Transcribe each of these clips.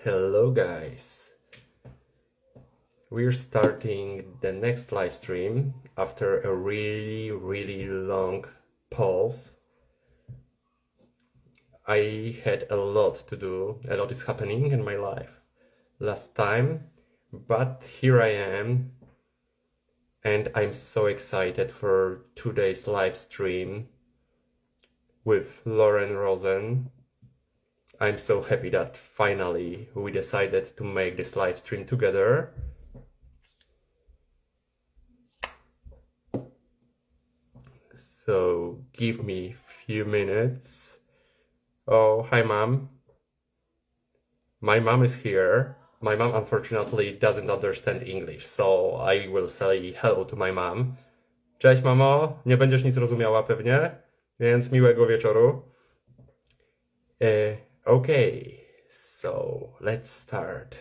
Hello guys, we're starting the next live stream after a really long pause. I had a lot to do, a lot is happening in my life last time, but here I am and I'm so excited for today's live stream with Rosen. I'm so happy that finally we decided to make this live stream together. So give me a few minutes. Oh, hi mom. My mom is here. My mom unfortunately doesn't understand English, so I will say hello to my mom. Cześć mamo, nie będziesz nic rozumiała pewnie, więc miłego wieczoru. Okay, so let's start.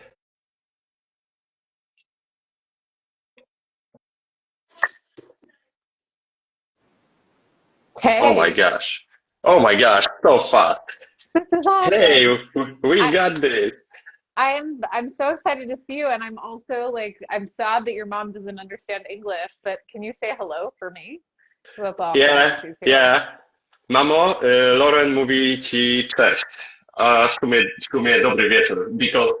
Hey. Oh my gosh. Oh my gosh, so fast. This is awesome. Hey, we got this. I'm so excited to see you, and I'm also I'm sad that your mom doesn't understand English, but can you say hello for me? That's awesome. Yeah, She's here. yeah. Mamo, Lauren mówi ci cześć. A w sumie dobry wieczór. Because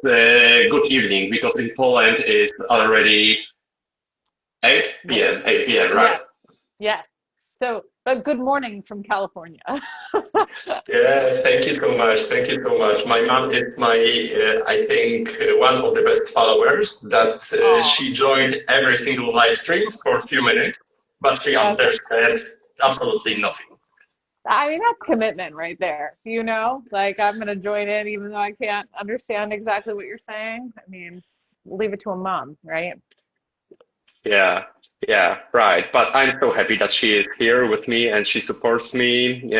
good evening, because in Poland it's already 8 p.m. 8 p.m., right? Yes. So, but good morning from California. Yeah, thank you so much. Thank you so much. My mom is I think, one of the best followers that she joined every single live stream for a few minutes, but she understands absolutely nothing. I mean, that's commitment right there. I'm going to join in even though I can't understand exactly what you're saying. I mean, leave it to a mom, right? Yeah, yeah, right. But I'm so happy that she is here with me and she supports me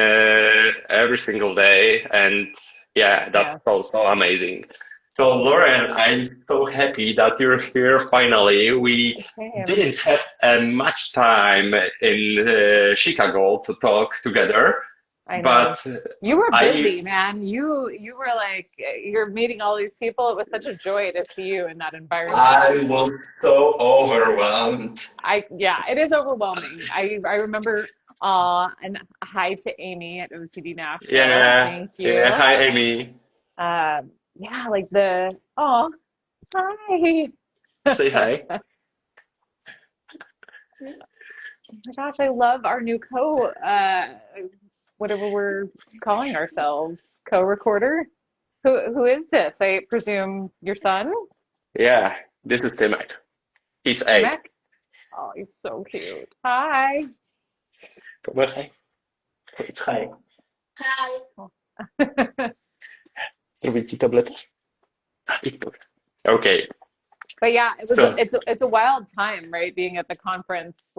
every single day. And yeah, that's so amazing. So Lauren, I'm so happy that you're here finally. We didn't have much time in Chicago to talk together. I know. But you were busy, man. You were you're meeting all these people. It was such a joy to see you in that environment. I was so overwhelmed. It is overwhelming. I remember and hi to Amy at OCD Nashville. Yeah. Thank you. Yeah, hi Amy. Hi. Say hi. Oh my gosh, I love our new whatever we're calling ourselves, co-recorder. Who is this? I presume your son? Yeah, this is Timek. He's 8. Timek? Oh, he's so cute. Hi. Come on, hi. It's hi. Hi. Zrobić ci tabletę? Okay. But yeah, it's a wild time, right? Being at the conference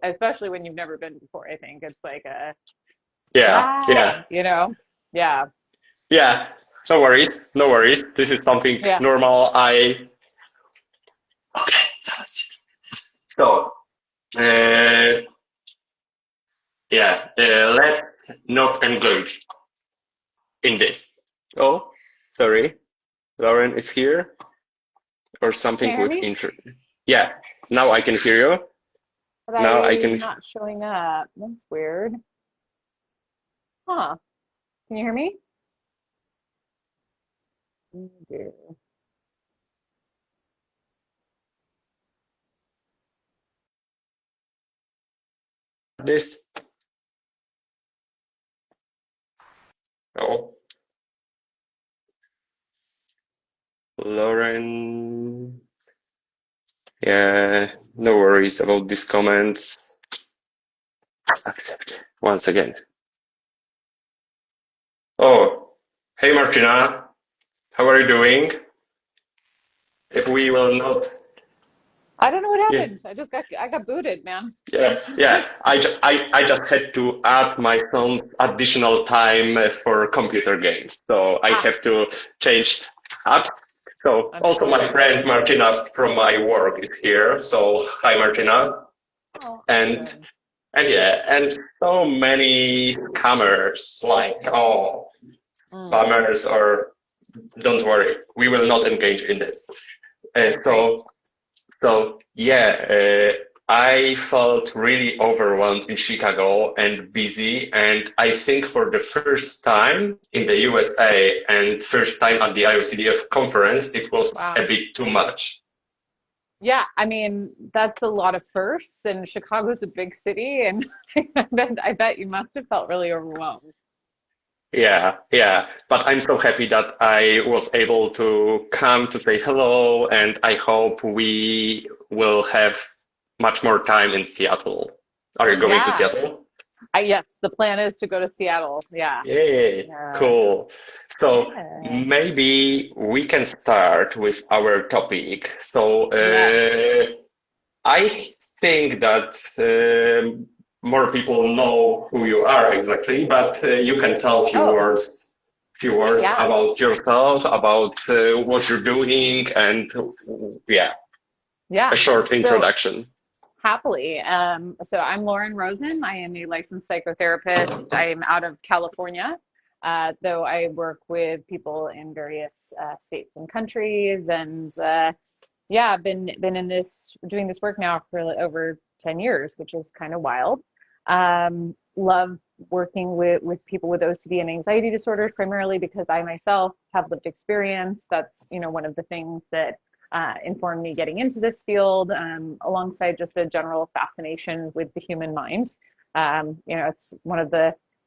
especially when you've never been before. I think it's like a yeah. Yeah. No worries. No worries. This is something normal. Okay. So, let's not engage in this. Oh, sorry. Lauren is here. Or something with intro. Yeah, now I can hear you. But now I can. Not showing up. That's weird. Huh. Can you hear me? This. Oh. Lauren. Yeah, no worries about these comments. Accept once again. Oh, hey Martina, how are you doing? If we will not. I don't know what happened. I got booted, man. Yeah. I just had to add my son's additional time for computer games, so I have to change apps. So also my friend Martina from my work is here. So hi Martina. Oh, and so many scammers spammers or don't worry, we will not engage in this. Uh, Great. so, so yeah, I felt really overwhelmed in Chicago and busy. And I think for the first time in the USA and first time at the IOCDF conference, it was a Wow. bit too much. Yeah, I mean, that's a lot of firsts, and Chicago's a big city, and I bet you must have felt really overwhelmed. Yeah, yeah. But I'm so happy that I was able to come to say hello, and I hope we will have much more time in Seattle. Are you going to Yeah. Seattle? Yes, the plan is to go to Seattle. Yeah. Yay, Yeah. cool. So Yeah. maybe we can start with our topic. So Yes. I think that more people know who you are exactly, but you can tell Oh, few words yeah. about yourself, about what you're doing, and yeah, a Yeah. short So introduction. happily. So I'm Lauren Rosen. I am a licensed psychotherapist. I am out of California. Though I work with people in various states and countries, and yeah, I've been in this doing this work now for over 10 years, which is kind of wild. Love working with people with OCD and anxiety disorders, primarily because I myself have lived experience. That's, one of the things that informed me getting into this field, alongside just a general fascination with the human mind. It's one of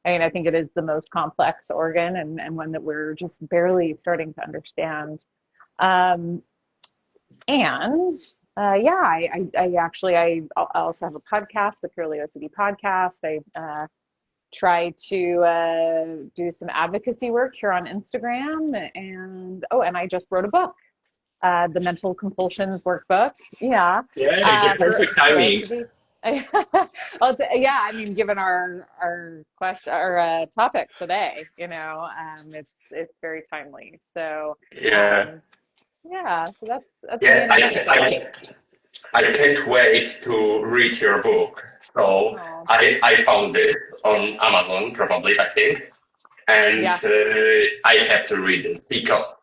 I think it is the most complex organ, and one that we're just barely starting to understand. Um, and yeah, I actually I also have a podcast, the Purely OCD podcast. I try to do some advocacy work here on Instagram, and and I just wrote a book, the Mental Compulsions workbook. Yeah, Yeah, the perfect for timing. OCD. Yeah, I mean, given our question, our topic today, it's very timely. So, Yeah, um, yeah, so that's me yeah. in a nutshell. I can't wait to read your book. So Oh, I found this on Amazon, probably, I think, and yeah, I have to read this because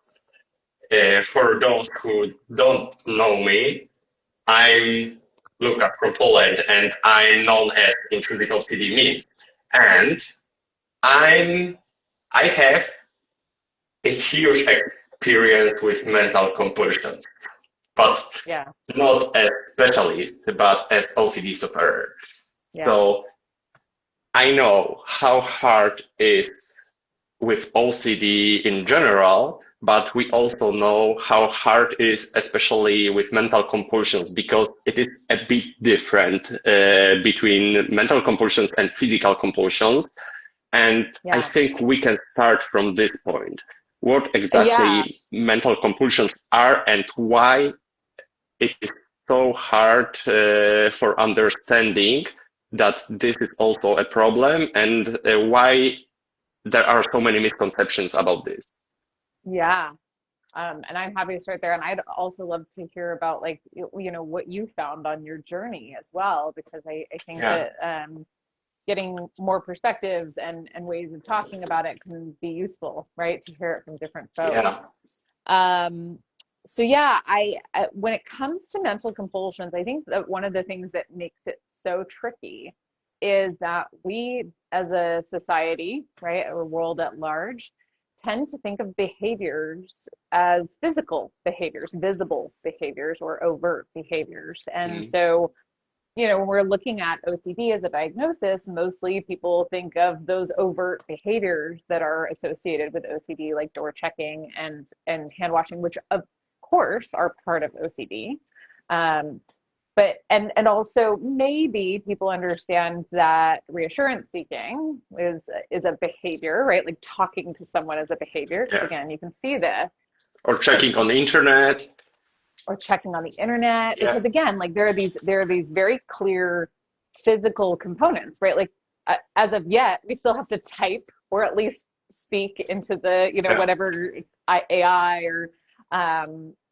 for those who don't know me, I'm Luka from Poland, and I'm known as Intrusive OCD means, and I'm I have a huge experience with mental compulsions, but yeah, not as specialist, but as OCD sufferer. yeah, So I know how hard is with OCD in general, but we also know how hard it is, especially with mental compulsions, because it is a bit different between mental compulsions and physical compulsions. And I yeah, think we can start from this point. What yeah. exactly mental compulsions are and why it is so hard for understanding that this is also a problem and why there are so many misconceptions about this. Yeah. And I'm happy to start there. And I'd also love to hear about, like, what you found on your journey as well, because I think Yeah, that getting more perspectives and ways of talking about it can be useful, right? To hear it from different yeah, folks. Um, so yeah, when it comes to mental compulsions, I think that one of the things that makes it so tricky is that we as a society, right, or world at large, tend to think of behaviors as physical behaviors, visible behaviors, or overt behaviors. And mm, so, when we're looking at OCD as a diagnosis, mostly people think of those overt behaviors that are associated with OCD, like door checking and hand washing, which of course are part of OCD. Um, but and also maybe people understand that reassurance seeking is a behavior, right? Like talking to someone is a behavior, because yeah. again, you can see this, Or but checking on the internet. or checking on the internet, Yeah, because again, like there are these very clear physical components, right? Like as of yet, we still have to type or at least speak into the yeah, whatever AI, or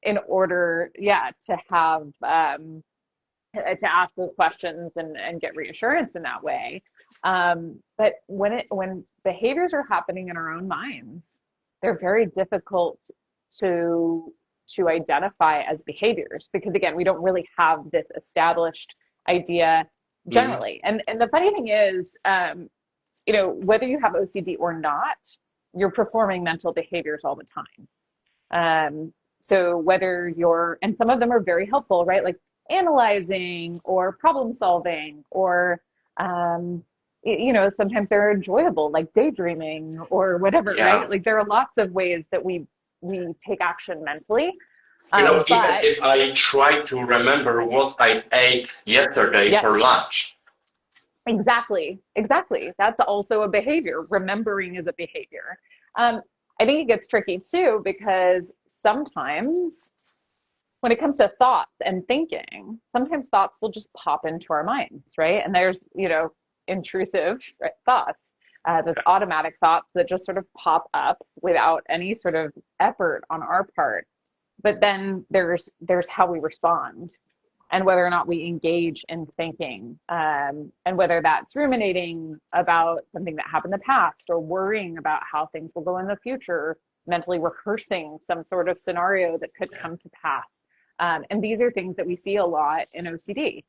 in order, yeah, to have to ask those questions and get reassurance in that way. But when behaviors are happening in our own minds, they're very difficult to identify as behaviors, because again, we don't really have this established idea Mm. generally. And the funny thing is, whether you have OCD or not, you're performing mental behaviors all the time. So whether and some of them are very helpful, right? Like analyzing or problem solving, or, sometimes they're enjoyable, like daydreaming or whatever, Yeah. right? Like there are lots of ways that we take action mentally. Even But if I try to remember what I ate yesterday yeah, for lunch. exactly, exactly. That's also a behavior. Remembering is a behavior. I think it gets tricky too, because sometimes when it comes to thoughts and thinking, sometimes thoughts will just pop into our minds, right? And there's, intrusive, right, thoughts, those automatic thoughts that just sort of pop up without any sort of effort on our part. But then there's how we respond, and whether or not we engage in thinking, and whether that's ruminating about something that happened in the past, or worrying about how things will go in the future, mentally rehearsing some sort of scenario that could come to pass. And these are things that we see a lot in OCD.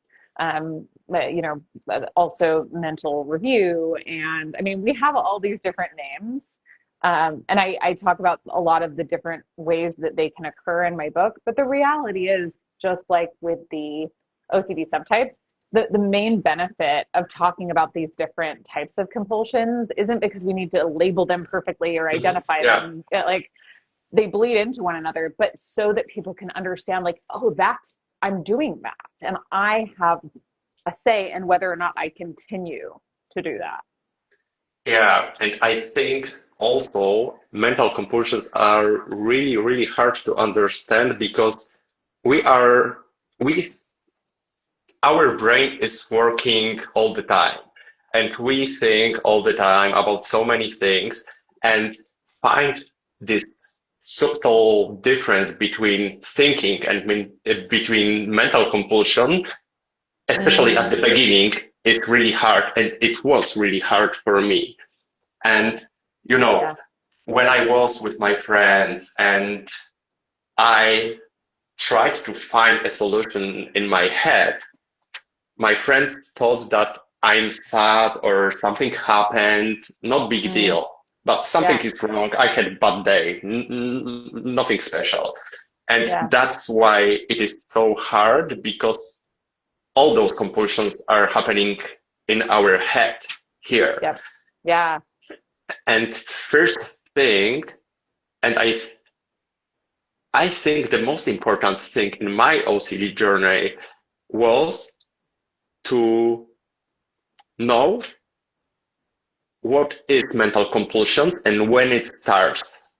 Also mental review. And I mean, we have all these different names. And I talk about a lot of the different ways that they can occur in my book. But the reality is, just like with the OCD subtypes, the main benefit of talking about these different types of compulsions isn't because we need to label them perfectly or Mhm. identify Yeah. them. Like they bleed into one another, but so that people can understand, like, oh, I'm doing that. And I have a say in whether or not I continue to do that. Yeah. And I think also mental compulsions are really, really hard to understand because we are, we, our brain is working all the time and we think all the time about so many things and find this subtle difference between thinking and between mental compulsion, especially at the Mm, beginning, is really hard, and it was really hard for me. And you know, yeah. when I was with my friends and I tried to find a solution in my head, my friends thought that I'm sad or something happened, not big Mm, deal, but something yeah. is wrong. I had a bad day, nothing special. And Yeah. that's why it is so hard because all those compulsions are happening in our head here. Yep. Yeah. And first thing, and I think the most important thing in my OCD journey was to know what is mental compulsions and when it starts,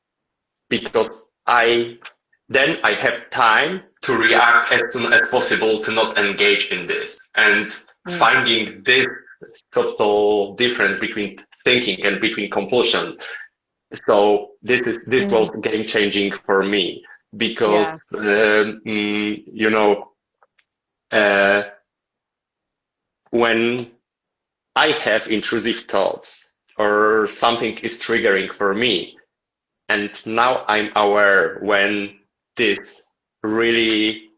because I have time to react as soon as possible to not engage in this, and Mm, finding this subtle difference between thinking and between compulsion. So this was mm, game changing for me because yeah. uh, when I have intrusive thoughts or something is triggering for me, and now I'm aware when this really,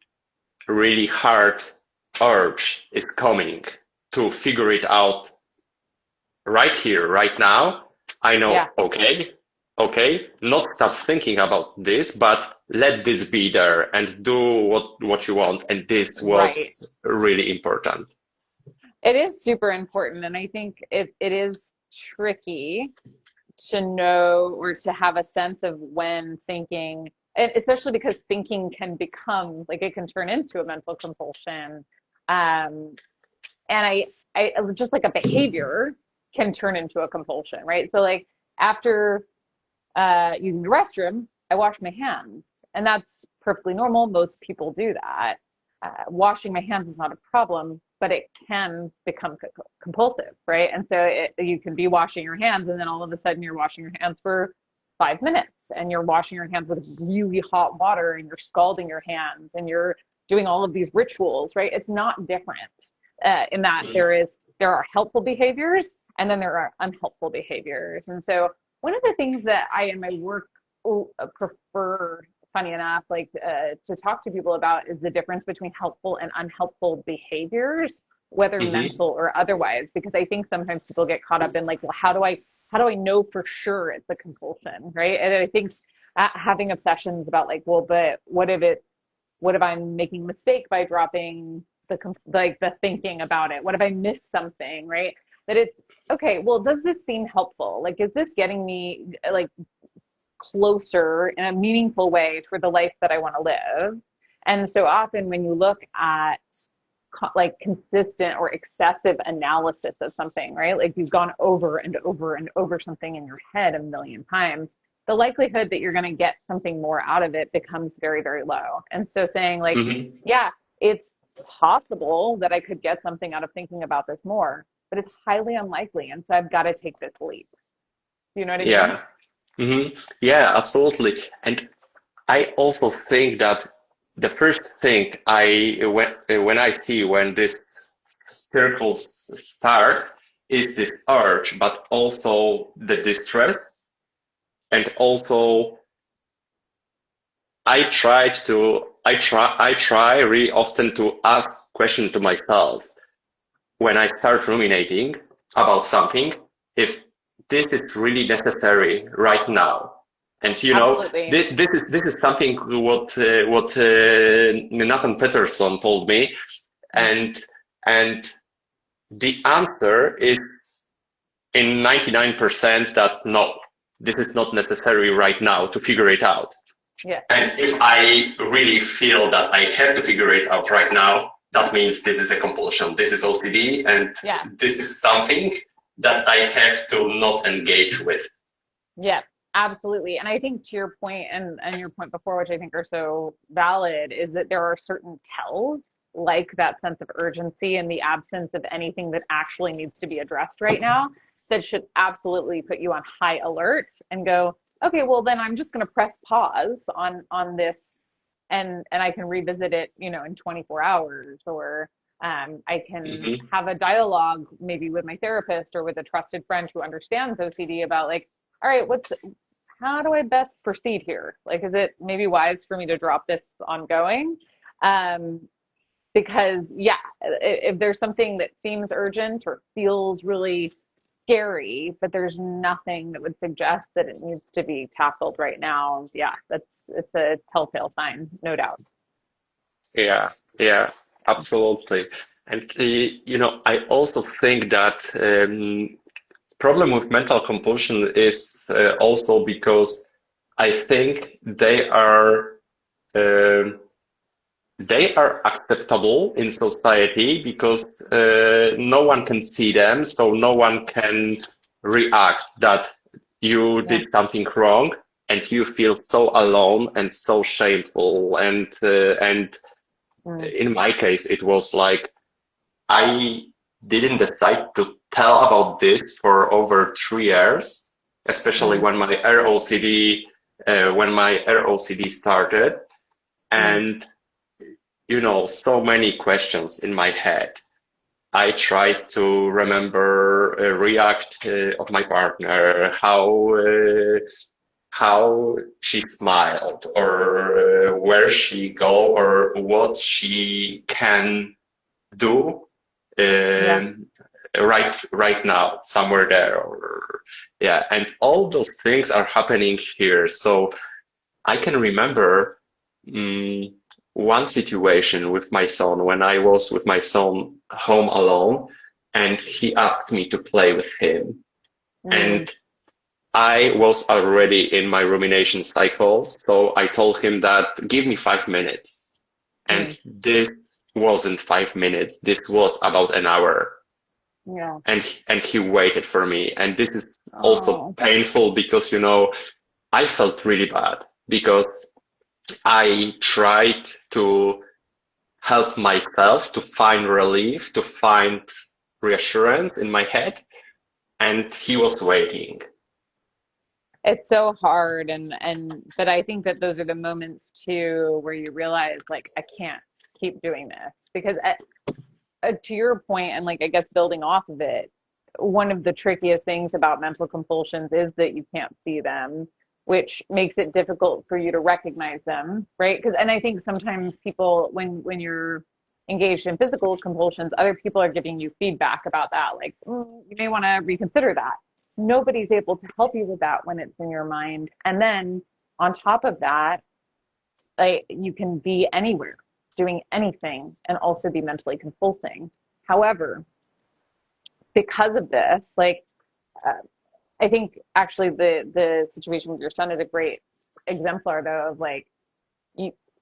really hard urge is coming to figure it out right here, right now. I Yeah. know, okay, not stop thinking about this, but let this be there and do what you want. And this Right. was really important. It is super important. And I think it is tricky to know or to have a sense of when thinking, and especially because thinking can become, like, it can turn into a mental compulsion. Um, and I just like a behavior can turn into a compulsion, right? So like after using the restroom, I wash my hands, and that's perfectly normal. Most people do that. Washing my hands is not a problem, but it can become compulsive, right? And so you can be washing your hands, and then all of a sudden you're washing your hands for 5 minutes, and you're washing your hands with really hot water, and you're scalding your hands, and you're doing all of these rituals, right? It's not different in that there are helpful behaviors, and then there are unhelpful behaviors. And so one of the things that I in my work prefer, funny enough, like to talk to people about is the difference between helpful and unhelpful behaviors, whether Hmm. mental or otherwise. Because I think sometimes people get caught up in like, well, how do I know for sure it's a compulsion, right? And I think having obsessions about like, well, but what if I'm making a mistake by dropping like the thinking about it? What if I missed something, right? That it's okay. Well, does this seem helpful? Like, is this getting me like closer in a meaningful way toward the life that I want to live? And so often when you look at like consistent or excessive analysis of something, right? Like you've gone over and over and over something in your head a million times, the likelihood that you're going to get something more out of it becomes very, very low. And so saying like, Hmm. yeah, it's possible that I could get something out of thinking about this more, but it's highly unlikely. And so I've got to take this leap. Do you know what I mean? Yeah. Hmm. Yeah, absolutely. And I also think that the first thing when I see when this circle starts is this urge, but also the distress, and also I try really often to ask question to myself when I start ruminating about something, if this is really necessary right now. And Absolutely. this is something what Nathan Peterson told me, Mm. and and the answer is in 99% that no, this is not necessary right now to figure it out. Yeah. And if I really feel that I have to figure it out right now, that means this is a compulsion, this is OCD, and Yeah. this is something that I have to not engage with. Yeah, absolutely. And I think to your point and your point before, which I think are so valid, is that there are certain tells, like that sense of urgency and the absence of anything that actually needs to be addressed right now, that should absolutely put you on high alert and go, okay, well then I'm just going to press pause on this and I can revisit it, in 24 hours or I can Hmm. have a dialogue maybe with my therapist or with a trusted friend who understands OCD about like, all right, how do I best proceed here? Like, is it maybe wise for me to drop this ongoing? Um, because yeah, if there's something that seems urgent or feels really scary, but there's nothing that would suggest that it needs to be tackled right now, yeah, it's a telltale sign, no doubt. Yeah, yeah, absolutely. And I also think that problem with mental compulsion is also because I think um they are acceptable in society because no one can see them, so no one can react that you Yeah. did something wrong, and you feel so alone and so shameful. And Mm, in my case, it was like I didn't decide to tell about this for over 3 years, especially mm, when my ROCD started, mm, and so many questions in my head. I tried to remember react of my partner, how she smiled, or where she go, or what she can do yeah. um, right now, somewhere there, or yeah, and all those things are happening here. So I can remember mm, one situation with my son when I was with my son home alone, and he asked me to play with him. Mm, And I was already in my rumination cycle, so I told him that give me 5 minutes. And mm, this wasn't 5 minutes, this was about an hour. yeah. And he waited for me. And this is also Oh, painful because, I felt really bad because I tried to help myself to find relief, to find reassurance in my head, and he was waiting. it's so hard and but I think that those are the moments too where you realize like I can't keep doing this because to your point and like I guess building off of it, one of the trickiest things about mental compulsions is that you can't see them. which makes it difficult for you to recognize them, right? And I think sometimes people, when you're engaged in physical compulsions, other people are giving you feedback about that, like, you may want to reconsider that. Nobody's able to help you with that when it's in your mind. And then on top of that, like, you can be anywhere doing anything and also be mentally compulsing. However, because of this, like, I think actually the situation with your son is a great exemplar, though, of like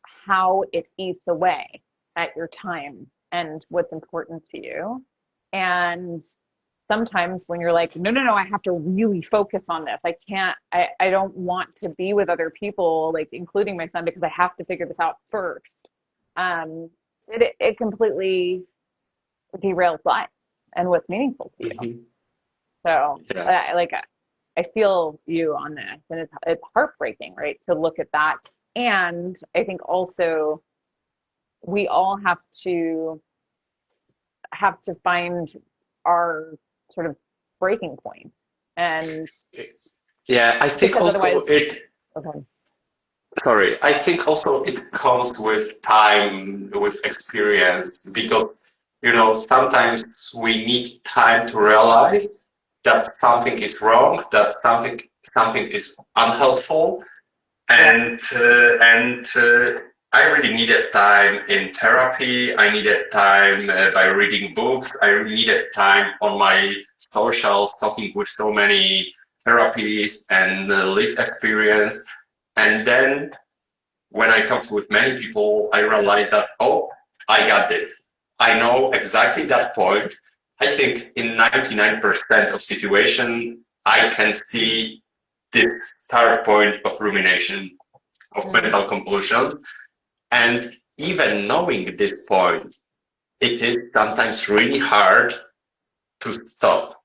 how it eats away at your time and what's important to you. And sometimes when you're like, no, no, no, I have to really focus on this. I can't, I don't want to be with other people, like including my son, because I have to figure this out first. It completely derails life and what's meaningful to you. Mm-hmm. So Yeah. I feel you on this, and it's heartbreaking, right, to look at that. And I think also we all have to find our sort of breaking point, and Yeah, I think because also otherwise, okay, I think also it comes with time, with experience, because, sometimes we need time to realize that something is wrong, that something is unhelpful, yeah, and I really needed time in therapy. I needed time by reading books. I needed time on my socials, talking with so many therapies and lived experience. And then when I talked with many people, I realized that, oh, I got this. I know exactly that point. I think in 99% of situation, I can see this start point of rumination, of mm, mental compulsions. And even knowing this point, it is sometimes really hard to stop.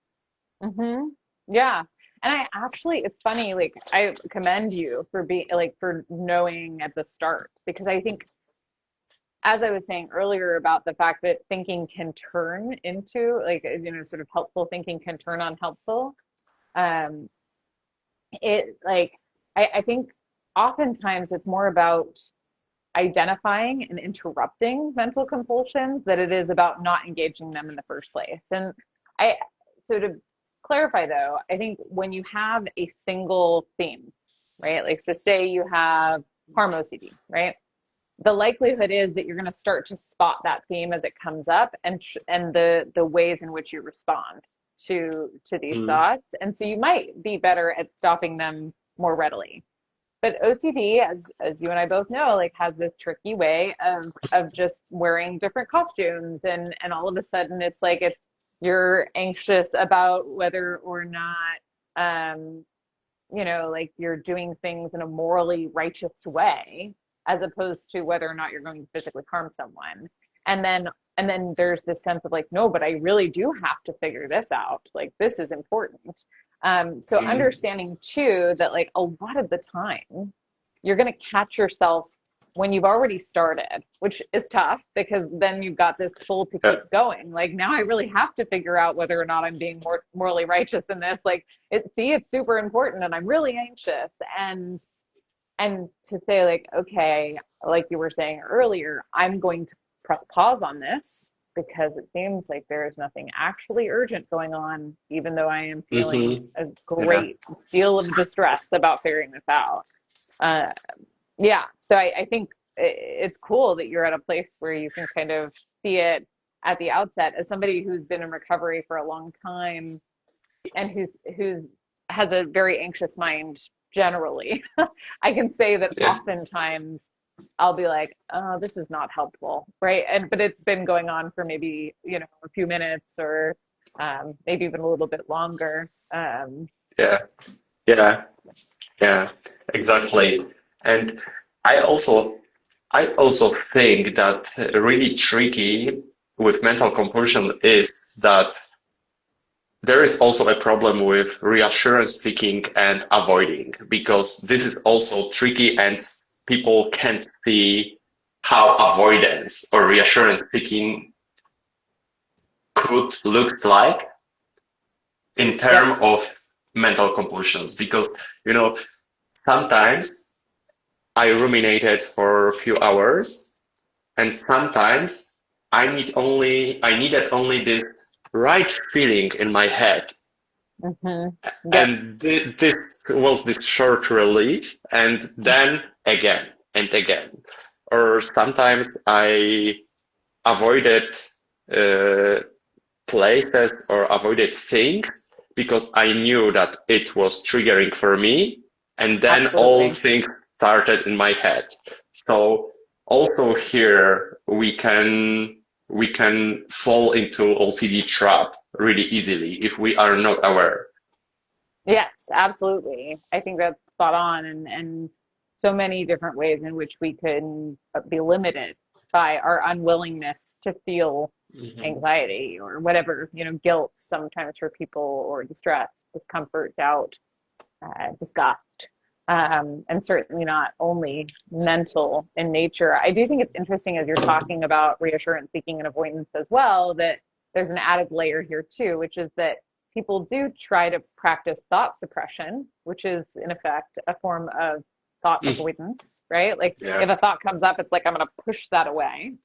mm-hmm, yeah. And I actually, it's funny, like I commend you for being like for knowing at the start, because I think, as I was saying earlier about the fact that thinking can turn into like, sort of helpful thinking can turn unhelpful. Um, it like, I think oftentimes it's more about identifying and interrupting mental compulsions that it is about not engaging them in the first place. And I, so to clarify though, I think when you have a single theme, right? Like, so say you have harm OCD, right? The likelihood is that you're going to start to spot that theme as it comes up, and the ways in which you respond to these Mm. thoughts. And so you might be better at stopping them more readily. But OCD, as you and I both know, like has this tricky way of just wearing different costumes, and all of a sudden it's you're anxious about whether or not um like you're doing things in a morally righteous way, as opposed to whether or not you're going to physically harm someone. And then there's this sense of like, no, but I really do have to figure this out. Like, this is important. So Mm. understanding too that like a lot of the time you're going to catch yourself when you've already started, which is tough because then you've got this pull to Yeah. keep going. Like, now I really have to figure out whether or not I'm being more morally righteous in this. Like, it's super important, and I'm really anxious. And to say like, okay, like you were saying earlier, I'm going to press pause on this because it seems like there is nothing actually urgent going on, even though I am feeling Mm-hmm. a Yeah. great deal of distress about figuring this out. Uh, yeah, so I think it's cool that you're at a place where you can kind of see it at the outset. As somebody who's been in recovery for a long time and who's has a very anxious mind generally, I can say that Yeah. oftentimes I'll be like, oh, this is not helpful, right? But it's been going on for maybe, a few minutes, or maybe even a little bit longer. Yeah. Yeah. Yeah. Exactly. And I also I also think that really tricky with mental compulsion is that there is also a problem with reassurance seeking and avoiding, because this is also tricky and people can't see how avoidance or reassurance seeking could look like in Yep. terms of mental compulsions. Because, you know, sometimes I ruminated for a few hours, and sometimes I needed only this right feeling in my head. Yep. And this was this short relief, and then again and again. Or sometimes I avoided uh, places or avoided things because I knew that it was triggering for me, and then all Absolutely. things started in my head. So also here we can fall into OCD trap really easily if we are not aware. Yes, absolutely. I think that's spot on, and so many different ways in which we can be limited by our unwillingness to feel Mhm. anxiety or whatever, guilt sometimes for people, or distress, discomfort, doubt, disgust, and certainly not only mental in nature. I do think it's interesting as you're talking about reassurance seeking and avoidance as well, that there's an added layer here too, which is that people do try to practice thought suppression, which is in effect a form of thought avoidance, right? Like Yeah. if a thought comes up, it's like I'm going to push that away.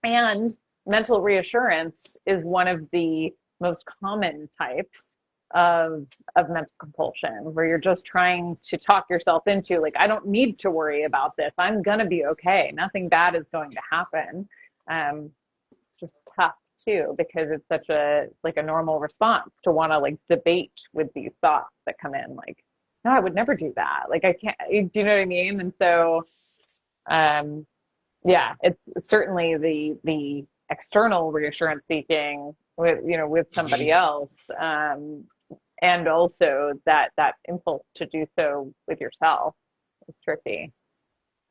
And mental reassurance is one of the most common types of mental compulsion, where you're just trying to talk yourself into, like, I don't need to worry about this. I'm gonna be okay. Nothing bad is going to happen. Um, just tough too, because it's such a like a normal response to want to like debate with these thoughts that come in, like, no, I would never do that. Like I can't, do you know what I mean? And so um yeah, it's certainly the external reassurance seeking with with somebody Mhm. else, and also that impulse to do so with yourself is tricky.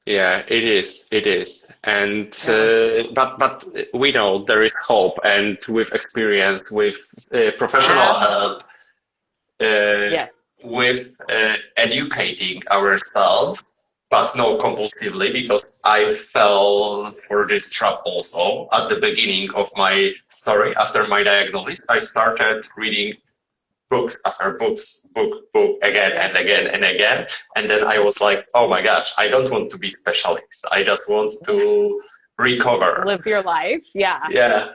Yeah, it is. It is. And Yeah. but we know there is hope, and with experience, with professional Ab help, uh, yes. with educating ourselves, but no compulsively, because I fell for this trap also at the beginning of my story. After my diagnosis, I started reading books after books, book again Yeah. and again and again. And then I was like, oh my gosh, I don't want to be specialist. I just want Yeah. to recover. Live your life. Yeah. Yeah.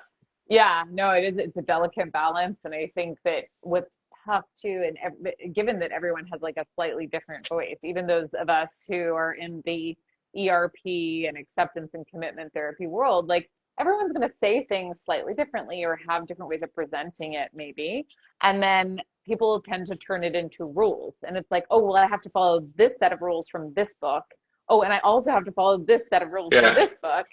Yeah, no, it is. It's a delicate balance, and I think that what's tough too, and given that everyone has like a slightly different voice, even those of us who are in the ERP and acceptance and commitment therapy world, like everyone's going to say things slightly differently or have different ways of presenting it, maybe, and then people tend to turn it into rules, and it's like, oh, well, I have to follow this set of rules from this book. Oh, and I also have to follow this set of rules from Yeah. this book,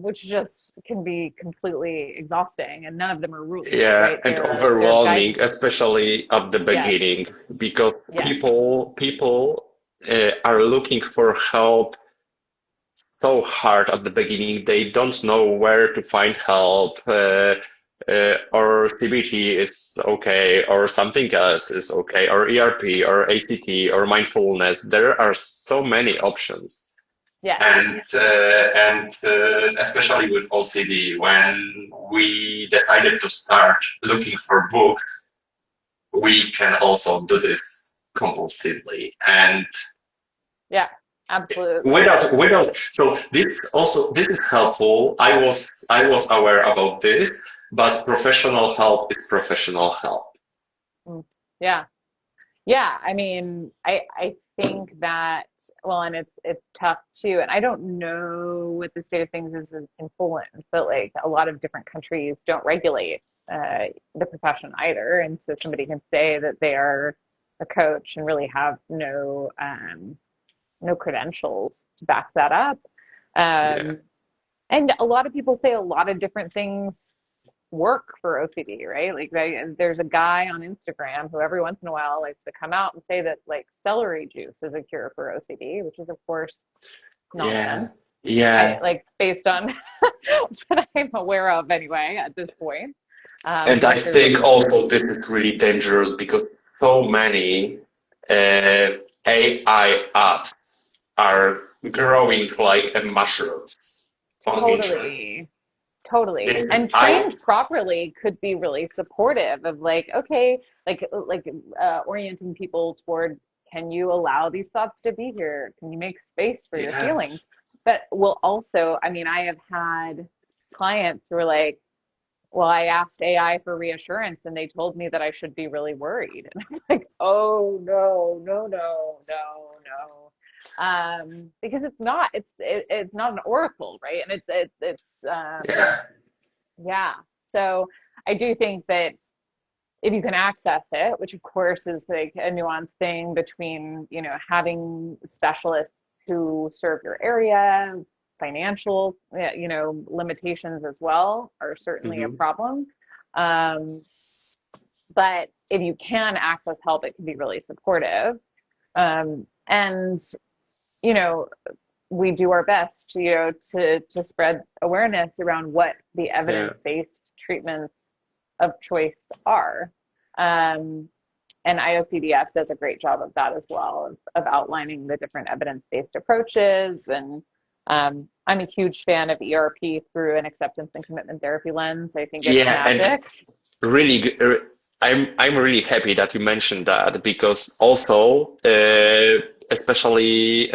which just can be completely exhausting. And none of them are rules, Yeah, right? and They're overwhelming, guidance. especially at the Yes, beginning, because yes, people are looking for help so hard at the beginning. They don't know where to find help, or CBT is okay, or something else is okay, or ERP, or ACT, or mindfulness. There are so many options. yes. And especially with OCD, when we decided to start looking for books, we can also do this compulsively. And Yeah, absolutely. without, this is helpful. I was aware about this, but professional help is professional help. Mm, yeah. Yeah, I mean, I think that, well, and it's tough too. And I don't know what the state of things is in Poland, but like a lot of different countries don't regulate the profession either. And so somebody can say that they are a coach and really have no credentials to back that up. Yeah. Um, and a lot of people say a lot of different things work for OCD, right? Like there's a guy on Instagram who every once in a while likes to come out and say that like celery juice is a cure for OCD, which is of course Yeah. nonsense. I Yeah. like based on what I'm aware of anyway at this point. And I Like there's a think also this is really dangerous because so many AI apps are growing like mushrooms on internet. totally Totally. This And is I trained properly could be really supportive of like, okay, like orienting people toward Can you allow these thoughts to be here? Can you make space for your Yeah. feelings? But will also, I mean, I have had clients who are like, well, I asked AI for reassurance and they told me that I should be really worried. And I'm like, oh no, no, no, no, no. Because it's not an oracle, right? And Yeah. yeah. So I do think that if you can access it, which of course is like a nuanced thing between, having specialists who serve your area, financial, limitations as well are certainly a Hmm. problem. Um, but if you can access help, it can be really supportive. And, you know, we do our best, to spread awareness around what the Yeah. evidence-based treatments of choice are. Um, and IOCDS does a great job of that as well, of outlining the different evidence-based approaches. And I'm a huge fan of ERP through an acceptance and commitment therapy lens. I think it's Yeah, and magic. really, I'm really happy that you mentioned that because also, especially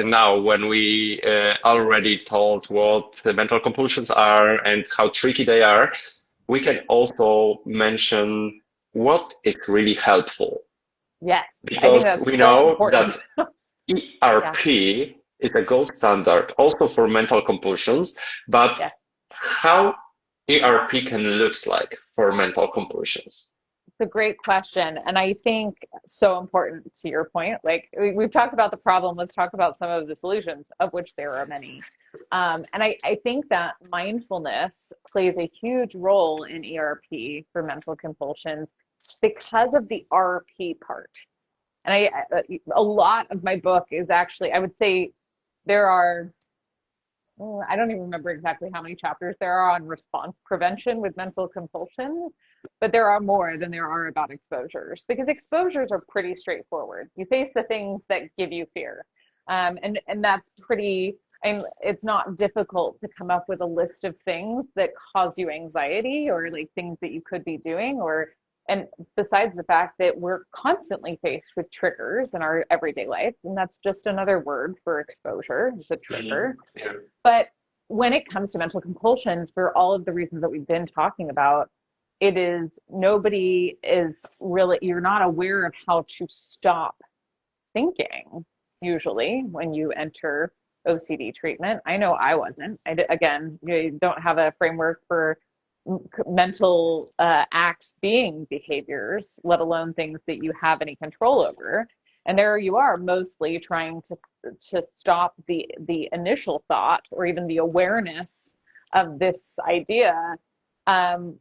now when we already told what the mental compulsions are and how tricky they are, we can also mention what is really helpful Yes, I because think that's we so know important. that Yeah, ERP is a gold standard also for mental compulsions, but yeah. how ERP can looks like for mental compulsions? It's a great question. And I think so important to your point. Like we've talked about the problem, let's talk about some of the solutions, of which there are many. And I think that mindfulness plays a huge role in ERP for mental compulsions because of the RP part. And a lot of my book is actually, I would say there are, I don't even remember exactly how many chapters there are on response prevention with mental compulsion, but there are more than there are about exposures because exposures are pretty straightforward. You face the things that give you fear. And that's pretty, it's not difficult to come up with a list of things that cause you anxiety or like things that you could be doing and besides the fact that we're constantly faced with triggers in our everyday life, and that's just another word for exposure, it's a Mhm. trigger. Yeah. But when it comes to mental compulsions, for all of the reasons that we've been talking about, it is nobody is really, you're not aware of how to stop thinking, usually, when you enter OCD treatment. I know I wasn't. Again, you don't have a framework for mental acts being behaviors, let alone things that you have any control over. And there you are, mostly trying to stop the initial thought or even the awareness of this idea,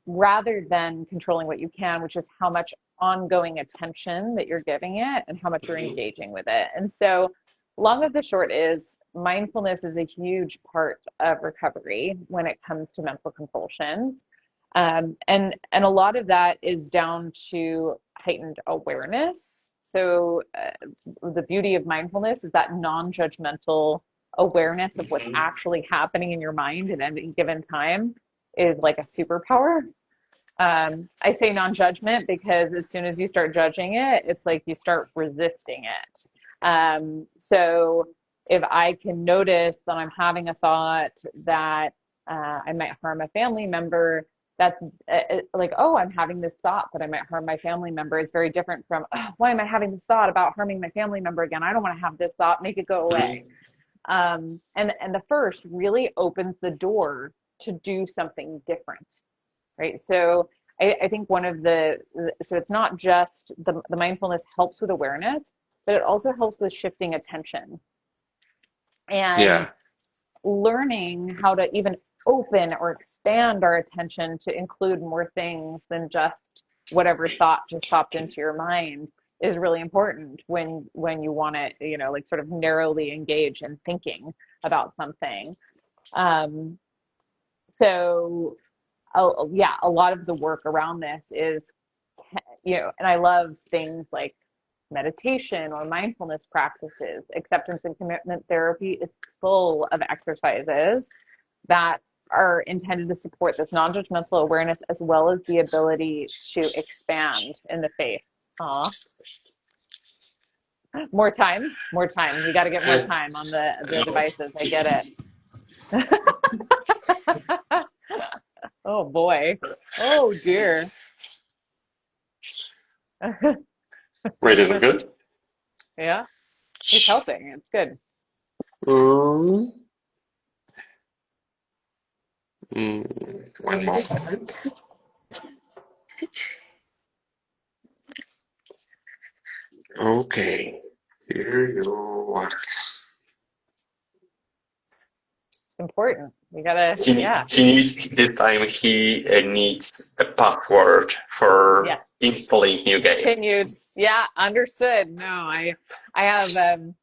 rather than controlling what you can, which is how much ongoing attention that you're giving it and how much you're Mhm. engaging with it. And so, long of the short is mindfulness is a huge part of recovery when it comes to mental compulsions. And a lot of that is down to heightened awareness. So the beauty of mindfulness is that non-judgmental awareness of what's Mhm. actually happening in your mind at any given time is like a superpower. I say non-judgment because as soon as you start judging it, it's like you start resisting it. So if I can notice that I'm having a thought that I might harm a family member, that's like, oh, I'm having this thought that I might harm my family member is very different from, oh, why am I having this thought about harming my family member again? I don't want to have this thought, make it go away. Mhm. And the first really opens the door to do something different, right? So I think one of so it's not just the mindfulness helps with awareness, but it also helps with shifting attention Yeah. and learning how to even open or expand our attention to include more things than just whatever thought just popped into your mind is really important when you want to, like sort of narrowly engage in thinking about something. Um, so yeah, a lot of the work around this is, and I love things like meditation or mindfulness practices. Acceptance and commitment therapy is full of exercises that are intended to support this non-judgmental awareness as well as the ability to expand in the face. Aw. More time, more time. You got to get more time on the devices. I get it. Oh boy. Oh dear. Wait, is it good? Yeah, it's helping. It's good. Mm, one more second. Okay, here you are. Important. You gotta, yeah, He needs this time. He needs a password for yeah. installing new game. Continued. Yeah, understood. No, I have an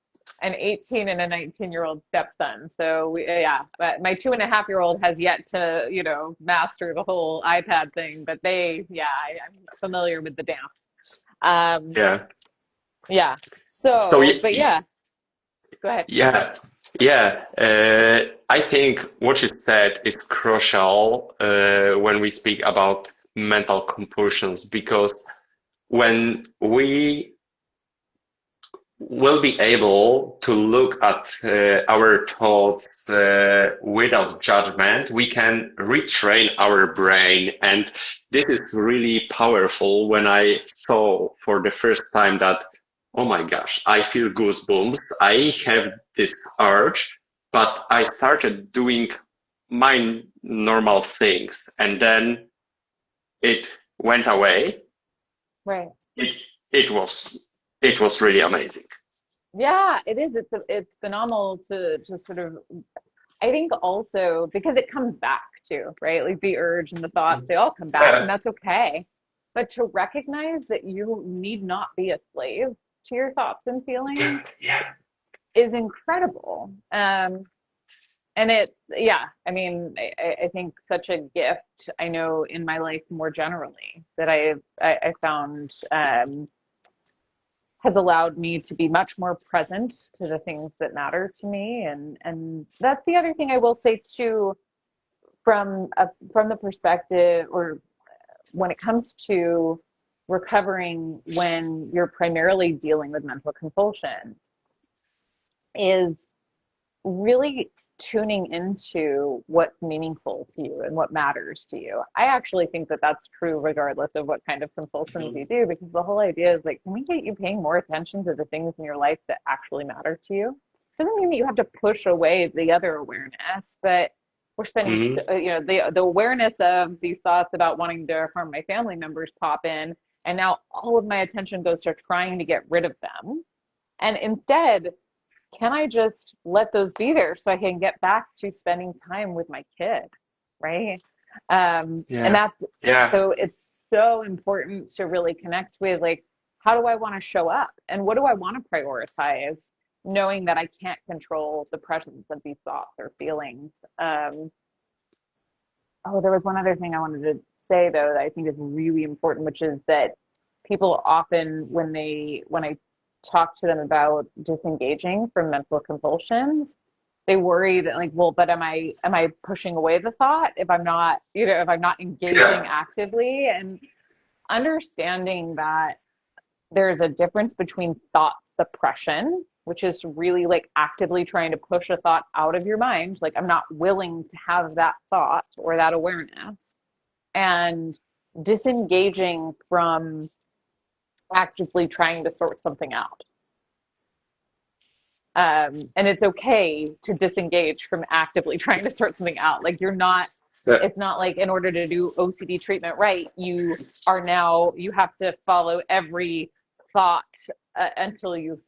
18 and a 19-year-old stepson. So yeah, but my 2.5-year-old has yet to, master the whole iPad thing. But I'm familiar with the dance. Yeah. Yeah. So So, but yeah, go ahead. yeah, yeah. I think what you said is crucial when we speak about mental compulsions, because when we will be able to look at our thoughts without judgment, we can retrain our brain. And this is really powerful when I saw for the first time that, oh my gosh, I feel goosebumps. I have this urge, but I started doing my normal things and then it went away. Right. It, it was really amazing. Yeah, it is. It's phenomenal to sort of, I think also because it comes back too, right? Like the urge and the thoughts, they all come back and Yeah. that's okay. But to recognize that you need not be a slave to your thoughts and feelings Yeah. is incredible. And it's, yeah, I mean, I think such a gift, I know in my life more generally that I found has allowed me to be much more present to the things that matter to me. And that's the other thing I will say too, from the perspective, or when it comes to recovering when you're primarily dealing with mental compulsion, is really tuning into what's meaningful to you and what matters to you. I actually think that that's true regardless of what kind of compulsions you do, because the whole idea is like, can we get you paying more attention to the things in your life that actually matter to you? Doesn't mean that you have to push away the other awareness, but we're spending, Hmm. the awareness of these thoughts about wanting to harm my family members pop in, and now all of my attention goes to trying to get rid of them. And instead, can I just let those be there so I can get back to spending time with my kid, right? And Yeah. that's Yeah. so it's so important to really connect with like, how do I want to show up and what do I want to prioritize, knowing that I can't control the presence of these thoughts or feelings. Oh, there was one other thing I wanted to say though that I think is really important, which is that people often, when I talk to them about disengaging from mental compulsions, they worry that like, well, but am I pushing away the thought if I'm not, if I'm not engaging Yeah. actively? And understanding that there's a difference between thought suppression, which is really like actively trying to push a thought out of your mind, like I'm not willing to have that thought or that awareness, and disengaging from actively trying to sort something out. And it's okay to disengage from actively trying to sort something out. Like you're not, Yeah. it's not like in order to do OCD treatment right, you have to follow every thought until you've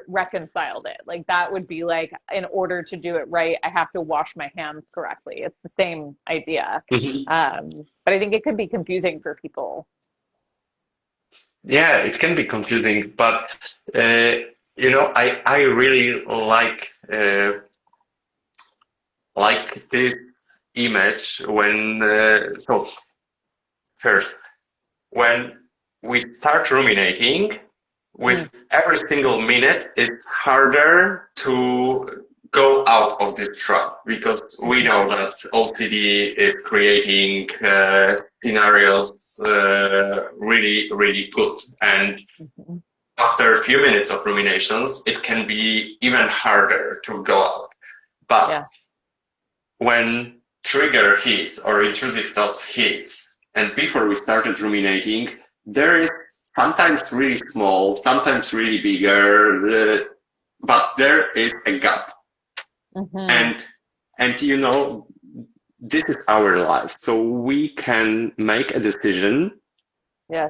reconciled it. Like that would be like, in order to do it right, I have to wash my hands correctly. It's the same idea. Mhm. But I think it could be confusing for people. Yeah, it can be confusing, but I really like this image when so first when we start ruminating, with Mm, every single minute, it's harder to go out of this trap because we mhm, know that OCD is creating scenarios really, really good. And mhm. after a few minutes of ruminations, it can be even harder to go out. But Yeah. when trigger hits or intrusive thoughts hits, and before we started ruminating, there is sometimes really small, sometimes really bigger, but there is a gap. Mm-hmm. And you know, this is our life, so we can make a decision Yeah.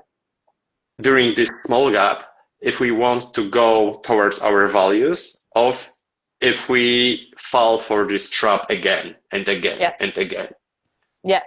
during this small gap if we want to go towards our values, of if we fall for this trap again and again Yes. and again. Yes.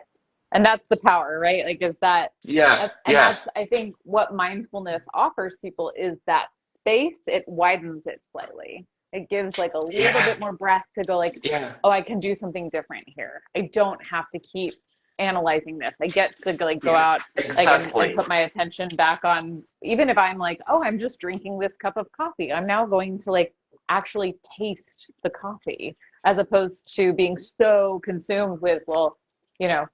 And that's the power, right? Like, is that, Yeah, and yeah, that's, I think, what mindfulness offers people is that space. It widens it slightly. It gives like a little yeah, bit more breath to go like, yeah, oh, I can do something different here. I don't have to keep analyzing this. I get to like go yeah, out like and exactly. put my attention back on, even if I'm like, oh, I'm just drinking this cup of coffee. I'm now going to like actually taste the coffee as opposed to being so consumed with, well, you know,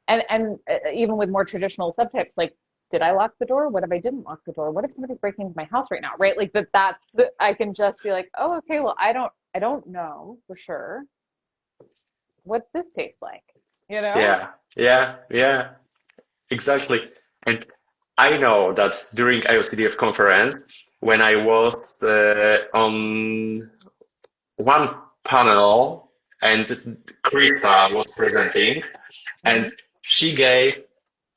and even with more traditional subtypes, like, did I lock the door? What if I didn't lock the door? What if somebody's breaking into my house right now? Right? Like that's I can just be like, oh, okay, well, I don't know for sure. What's this taste like? You know? Yeah, yeah, yeah, exactly. And I know that during IOCDF conference, when I was on one panel and Krista was presenting, Hmm. and she gave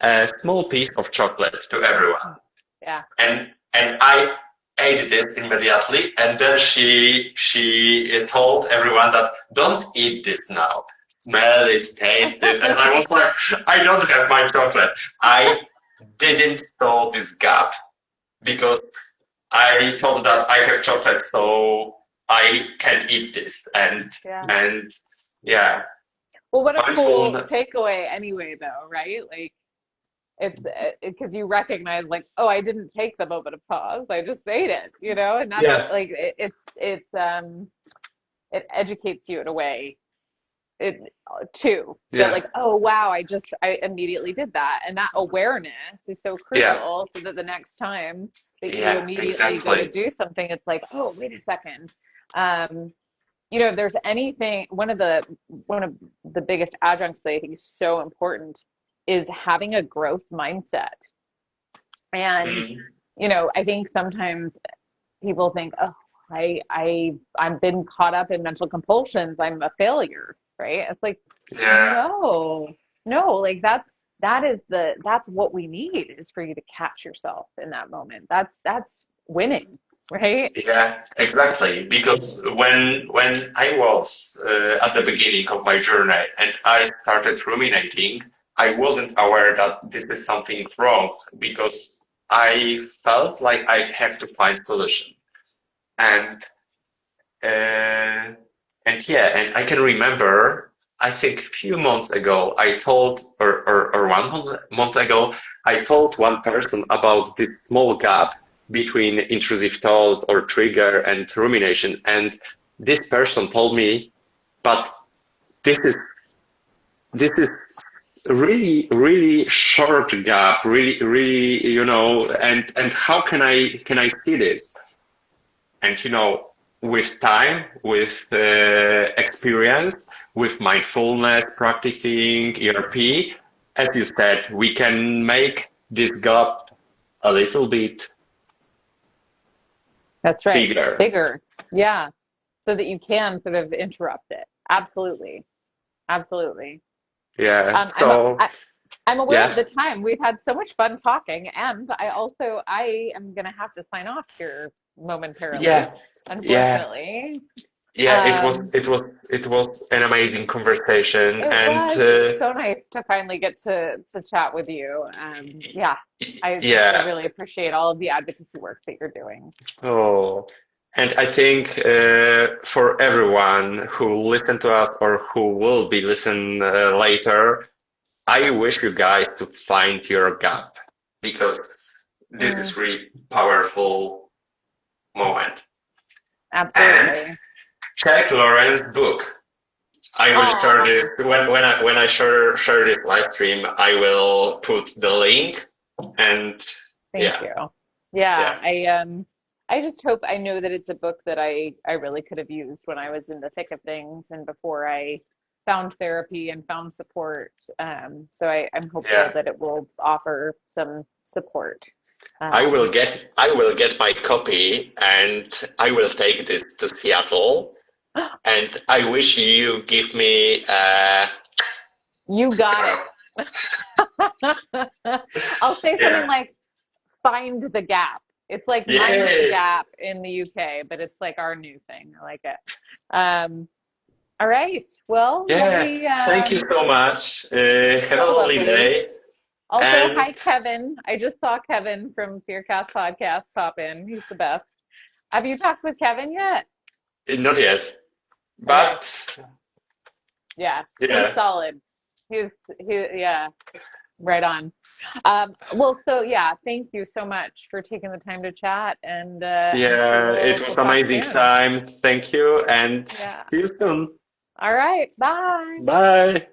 a small piece of chocolate to everyone. Yeah. And I ate it immediately, and then she told everyone that don't eat this now. Smell it, taste it, and I was like, I don't have my chocolate. I didn't saw this gap because I thought that I have chocolate, so I can eat this, Yeah. and yeah, Well, what a cool mindfulness. takeaway anyway, though, right? Like it's because you recognize like, oh, I didn't take the moment of pause. I just ate it, you know, and that's Yeah, like it educates you in a way it too that yeah, like, oh wow, I immediately did that, and that awareness is so yeah, crucial so that the next time that you yeah, immediately go to exactly. do something, it's like, oh, wait a second. um if there's anything, one of the biggest adjuncts that I think is so important is having a growth mindset. And Mm, I think sometimes people think, oh, I've been caught up in mental compulsions, I'm a failure, right? It's like, yeah. no, no, like that's what we need, is for you to catch yourself in that moment. That's winning, right? Yeah, exactly. Because when I was at the beginning of my journey and I started ruminating, I wasn't aware that this is something wrong because I felt like I have to find solution. And uh, and yeah, and I can remember, I think a few months ago, I told, or 1 month ago, I told one person about this small gap between intrusive thought or trigger and rumination. And this person told me, but this is, this is really, really short gap, really, really, and how can I see this? And with time, with experience, with mindfulness, practicing ERP, as you said, we can make this gap a little bit That's right. bigger. Bigger. Yeah. So that you can sort of interrupt it. Absolutely. Absolutely. Yeah. Um, I'm So, I, I'm aware of yeah, the time. We've had so much fun talking, and I am gonna have to sign off here momentarily, yeah, yeah, unfortunately. yeah. It was, Um, it was, it was an amazing conversation, it was so nice to finally get to chat with you. Yeah, I yeah. really appreciate all of the advocacy work that you're doing. Oh, and I think for everyone who listened to us or who will be listen later, I wish you guys to find your gap because this Mm, is really powerful moment. And absolutely. check Lauren's book. I will share Oh, this when I share this live stream. I will put the link and thank yeah, you. Yeah, yeah, I just hope I know that it's a book that I really could have used when I was in the thick of things and before I found therapy and found support. So I'm hopeful Yeah. that it will offer some support. I will Um, get I will get my copy and I will take this to Seattle. And I wish you give me you got it. I'll say something yeah. like find the gap. It's like mind the Yay. gap in the UK, but it's like our new thing. I like it. Um, all right. Well, Yeah. lovely. Thank you so much. Have a So lovely lovely. day. Also, And hi, Kevin. I just saw Kevin from Fearcast Podcast pop in. He's the best. Have you talked with Kevin yet? not yet. Okay. But Yeah, he's yeah. solid. Yeah, right on. Well, so yeah, thank you so much for taking the time to chat, and I'm sure Yeah, it we'll was talk amazing soon. time. Thank you and Yeah. see you soon. All right. Bye. Bye.